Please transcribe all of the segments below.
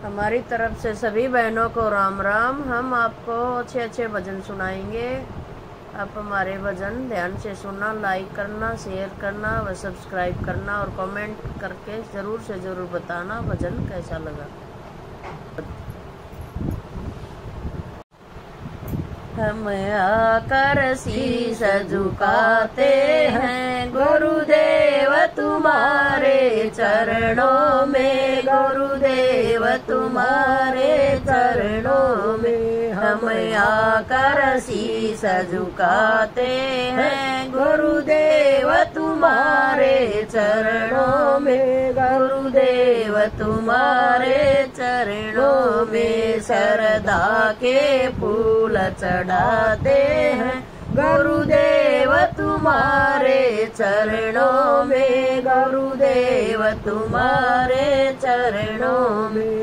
हमारी तरफ से सभी बहनों को राम राम। हम आपको अच्छे अच्छे भजन सुनाएंगे। आप हमारे भजन ध्यान से सुनना, लाइक करना, शेयर करना व सब्सक्राइब करना और कमेंट करके ज़रूर से ज़रूर बताना भजन कैसा लगा। हम आकर शीश झुकाते हैं गुरुदेव तुम्हारे चरणों में, गुरुदेव तुम्हारे चरणों में। हम आकर शीश झुकाते हैं गुरुदेव तुम्हारे चरणों में, गुरुदेव तुम्हारे चरणों में। श्रद्धा के फूल चढ़ाते हैं गुरुदेव तुम्हारे चरणों में, गुरुदेव तुम्हारे चरणों में।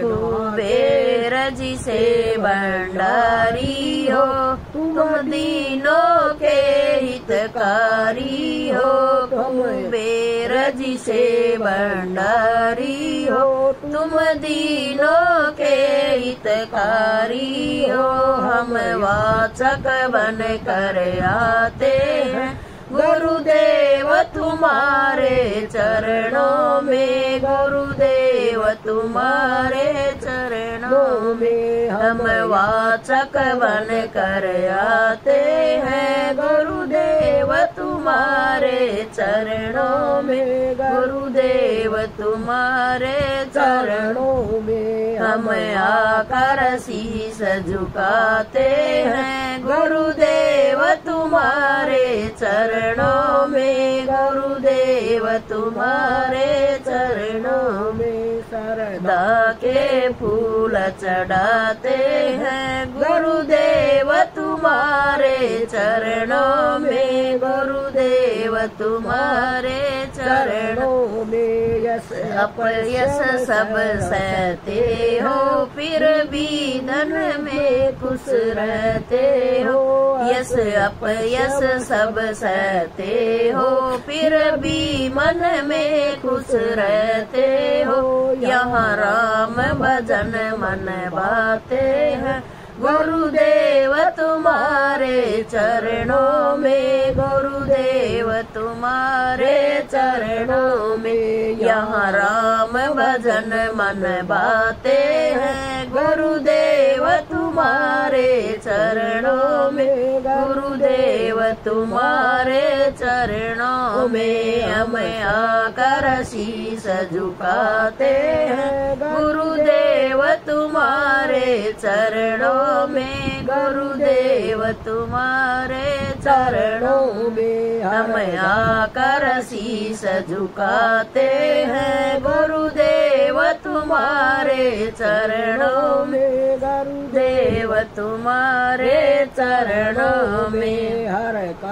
कुबेर जी से भंडारी हो, तुम दीनों के हितकारी हो। कुबेर जी से भंडारी हो, तुम दीनों के हितकारी हो। हम वाचक बन कर आते हैं गुरुदेव तुम्हारे चरणों में, गुरुदेव तुम्हारे चरणों में। हम वाचक बन कर आते हैं गुरुदेव तुम्हारे चरणों में, गुरुदेव तुम्हारे चरणों में। हम आकर शीश झुकाते हैं गुरुदेव तुम्हारे चरणों में, गुरुदेव तुम्हारे चरणों में। श्रद्धा के फूल चढ़ाते हैं गुरुदेव तुम्हारे चरणों में, गुरुदेव तुम्हारे चरणों में। यस अपयस सब सहते हो, फिर भी धन में खुश रहते हो। यस अपयस सब सहते हो, फिर भी मन में खुश रहते हो। यहाँ राम भजन मन बाते हैं गुरुदेव तुम्हारे चरणों में, गुरुदेव तुम्हारे चरणों में। यहाँ राम भजन मन बाते हैं गुरुदेव तुम्हारे चरणों में, गुरुदेव तुम्हारे चरणों में। हम आकर शीश झुकाते हैं गुरुदेव तुम्हारे चरणों में, गुरुदेव तुम्हारे चरणों में। हम आकर शीश झुकाते हैं गुरुदेव तुम्हारे चरणों में, गुरुदेव तुम्हारे चरणों में।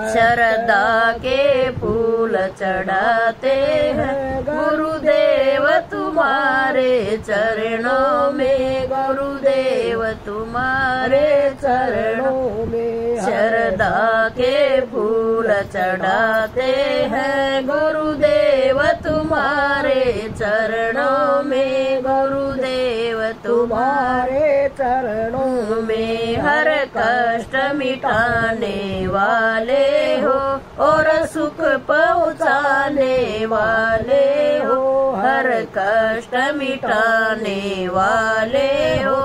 श्रद्धा के फूल चढ़ाते हैं गुरुदेव तुम्हारे चरणों में, गुरुदेव तुम्हारे चरणों में। श्रद्धा के फूल चढ़ाते हैं गुरुदेव तुम्हारे चरणों में, गुरुदेव तुम्हारे चरणों में। हर कष्ट मिटाने वाले हो और सुख पहुँचाने वाले हो। हर कष्ट मिटाने वाले हो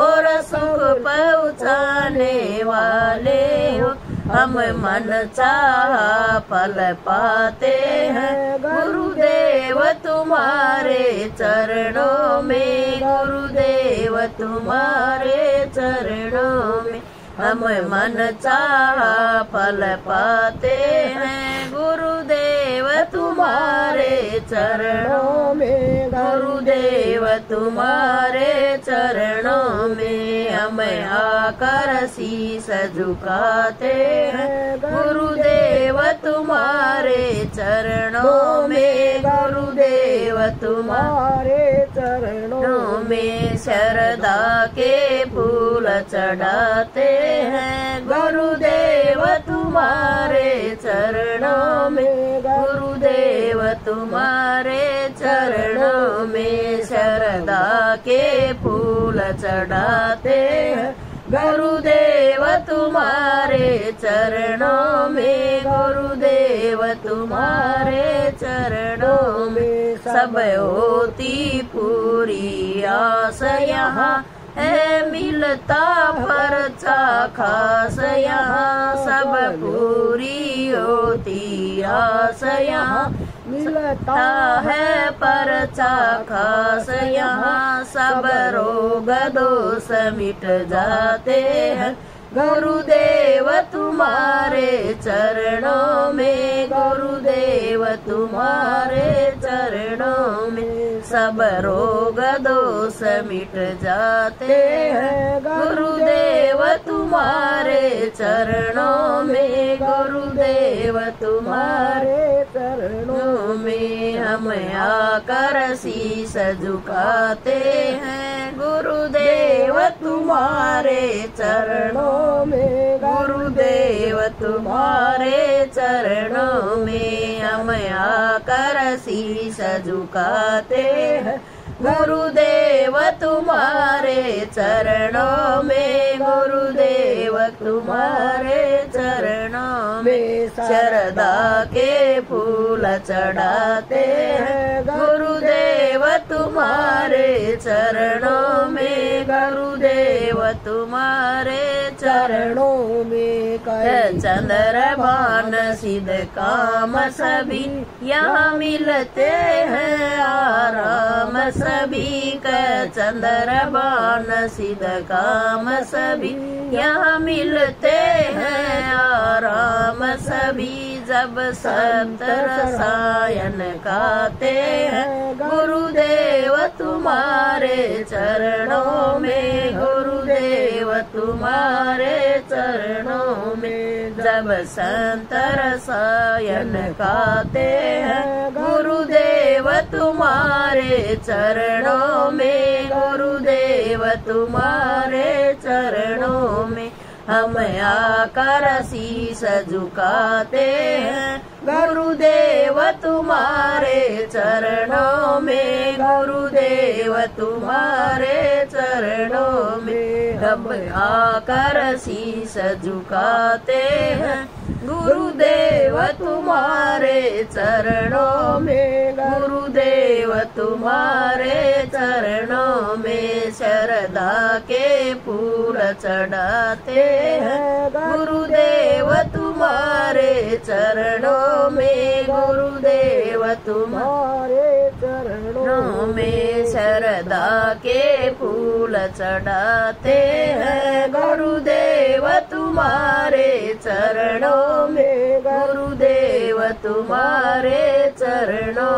और सुख पहुँचाने वाले हो। हम मन चाहा फल पाते हैं गुरुदेव तुम्हारे चरणों में, गुरुदेव तुम्हारे चरणों में। हम मन चाहा फल पाते हैं गुरुदेव तुम्हारे चरणों में, गुरुदेव तुम्हारे चरणों में। हम आकर शीश झुकाते हैं गुरुदेव तुम्हारे चरणों में, गुरुदेव तुम्हारे चरणों में। श्रद्धा के फूल चढ़ाते हैं गुरुदेव तुम्हारे चरणों में, गुरुदेव तुम्हारे चरणों में। श्रद्धा के फूल चढ़ाते हैं गुरुदेव तुम्हारे चरणों में, गुरुदेव तुम्हारे चरणों में। सब होती पूरी आस यहाँ है, मिलता परचा खास यहाँ। सब पूरी होती आस यहाँ, मिलता है परचा खास यहाँ। सब रोग दोष मिट जाते हैं गुरुदेव तुम्हारे चरणों में, गुरुदेव तुम्हारे चरणों में। सब रोग दोष मिट जाते हैं गुरुदेव तुम्हारे चरणों में, गुरुदेव तुम्हारे चरणों में। हम आकर शीश झुकाते हैं गुरुदेव तुम्हारे चरणों में, गुरुदेव तुम्हारे चरणों में। हम आकर शीश झुकाते हैं गुरुदेव तुम्हारे चरणों में, गुरुदेव तुम्हारे चरणों में। शरदा के फूल चढ़ाते हैं गुरुदेव तुम्हारे चरणों में, गुरुदेव तुम्हारे चरणों में। चंद्रभान सिद्ध काम सभी यहाँ मिलते हैं आराम सभी का। चंद्रभान सिद्ध काम सभी यहाँ मिलते हैं आराम सभी। जब सप्त रसायन गाते हैं गुरुदेव तुम्हारे चरणों में, गुरुदेव तुम्हारे चरणों में। जब संत रसायन गाते हैं गुरुदेव तुम्हारे चरणों में, गुरुदेव तुम्हारे चरणों में। हम आकर शीश झुकाते हैं गुरुदेव तुम्हारे चरणों में, गुरुदेव तुम्हारे चरणों में। हम आकर शीश झुकाते हैं गुरुदेव तुम्हारे चरणों में, गुरुदेव तुम्हारे चरणों में। शरदा के फूल चढ़ाते हैं गुरुदेव तुम्हारे चरणों में, गुरुदेव तुम्हारे चरणों में। शरदा के फूल चढ़ाते हैं गुरुदेव तुम्हारे चरणों में, गुरुदेव तुम्हारे चरणों